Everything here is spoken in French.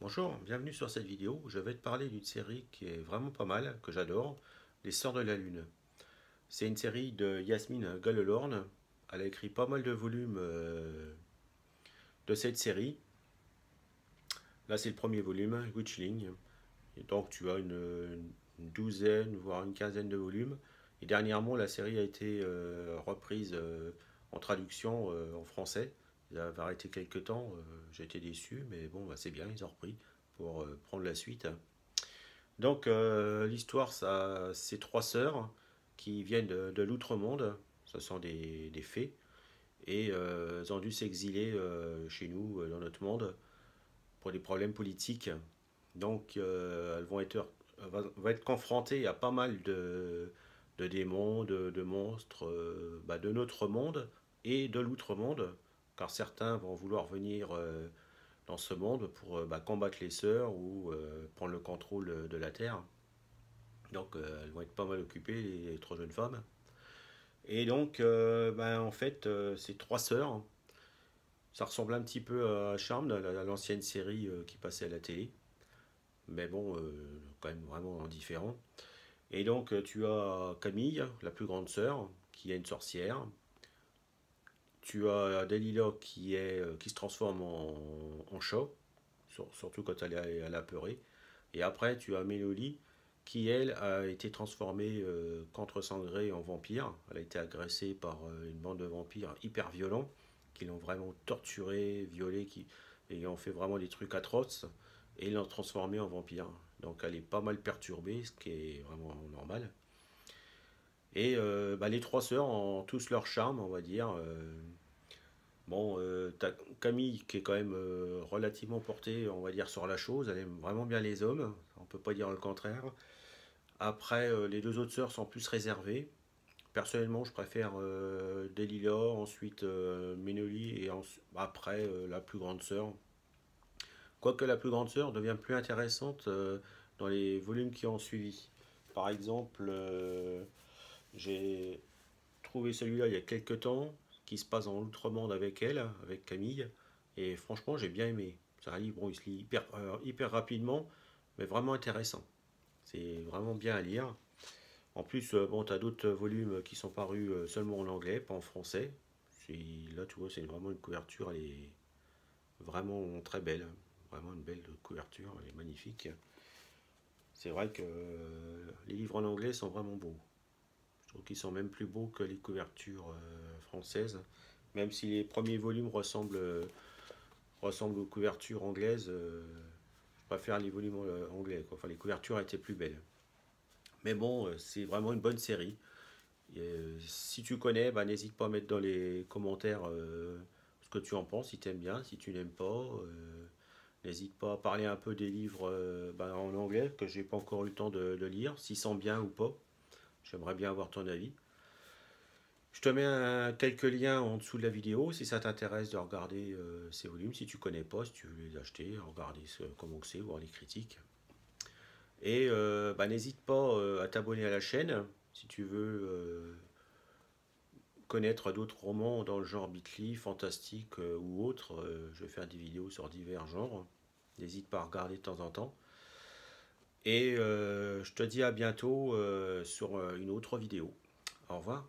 Bonjour, bienvenue sur cette vidéo. Je vais te parler d'une série qui est vraiment pas mal, que j'adore, Les Sœurs de la Lune. C'est une série de Yasmine Gallelorn. Elle a écrit pas mal de volumes de cette série. Là, c'est le premier volume, Witchling. Et donc, tu as une douzaine, voire une quinzaine de volumes. Et dernièrement, la série a été reprise en traduction en français. Ils avaient arrêté quelques temps. J'ai été déçu, mais bon, bah, c'est bien, ils ont repris pour prendre la suite. Donc l'histoire, ça, c'est trois sœurs qui viennent de l'outre-monde. Ce sont des fées. Et elles ont dû s'exiler chez nous, dans notre monde, pour des problèmes politiques. Donc elles vont être confrontées à pas mal de démons, de monstres de notre monde et de l'outre-monde. Car certains vont vouloir venir dans ce monde pour combattre les sœurs ou prendre le contrôle de la Terre. Donc elles vont être pas mal occupées, les trois jeunes femmes. Et donc, en fait, ces trois sœurs, ça ressemble un petit peu à Charmed, à l'ancienne série qui passait à la télé. Mais bon, quand même vraiment différent. Et donc, tu as Camille, la plus grande sœur, qui est une sorcière. Tu as Dalila qui se transforme en chat, surtout quand elle est apeurée. Et après, tu as Mélodie qui, elle, a été transformée contre son gré en vampire. Elle a été agressée par une bande de vampires hyper violents qui l'ont vraiment torturée, violée, et ont fait vraiment des trucs atroces. Et ils l'ont transformée en vampire. Donc elle est pas mal perturbée, ce qui est vraiment normal. Et les trois sœurs ont tous leur charme, on va dire. T'as Camille qui est quand même relativement portée, on va dire, sur la chose. Elle aime vraiment bien les hommes, on peut pas dire le contraire. Après, les deux autres sœurs sont plus réservées. Personnellement, je préfère Delilah, ensuite Ménoli et après la plus grande sœur. Quoique la plus grande sœur devient plus intéressante dans les volumes qui ont suivi. Par exemple, j'ai trouvé celui-là il y a quelques temps, qui se passe dans l'outre-monde avec elle, avec Camille, et franchement j'ai bien aimé. C'est un livre, bon, il se lit hyper rapidement, mais vraiment intéressant. C'est vraiment bien à lire. En plus, bon, tu as d'autres volumes qui sont parus seulement en anglais, pas en français. Là, tu vois, c'est vraiment une couverture, elle est vraiment très belle. Vraiment une belle couverture, elle est magnifique. C'est vrai que les livres en anglais sont vraiment beaux. Je trouve qu'ils sont même plus beaux que les couvertures françaises. Même si les premiers volumes ressemblent aux couvertures anglaises, je préfère les volumes anglais, quoi. Enfin, les couvertures étaient plus belles. Mais bon, c'est vraiment une bonne série. Et, si tu connais, n'hésite pas à mettre dans les commentaires ce que tu en penses, si tu aimes bien, si tu n'aimes pas. N'hésite pas à parler un peu des livres en anglais que j'ai pas encore eu le temps de lire, s'ils sont bien ou pas. J'aimerais bien avoir ton avis. Je te mets quelques liens en dessous de la vidéo si ça t'intéresse de regarder ces volumes. Si tu connais pas, si tu veux les acheter, regarder comment c'est, voir les critiques. Et n'hésite pas à t'abonner à la chaîne si tu veux connaître d'autres romans dans le genre Bitly, fantastique ou autre. Je vais faire des vidéos sur divers genres. N'hésite pas à regarder de temps en temps. Et je te dis à bientôt sur une autre vidéo. Au revoir.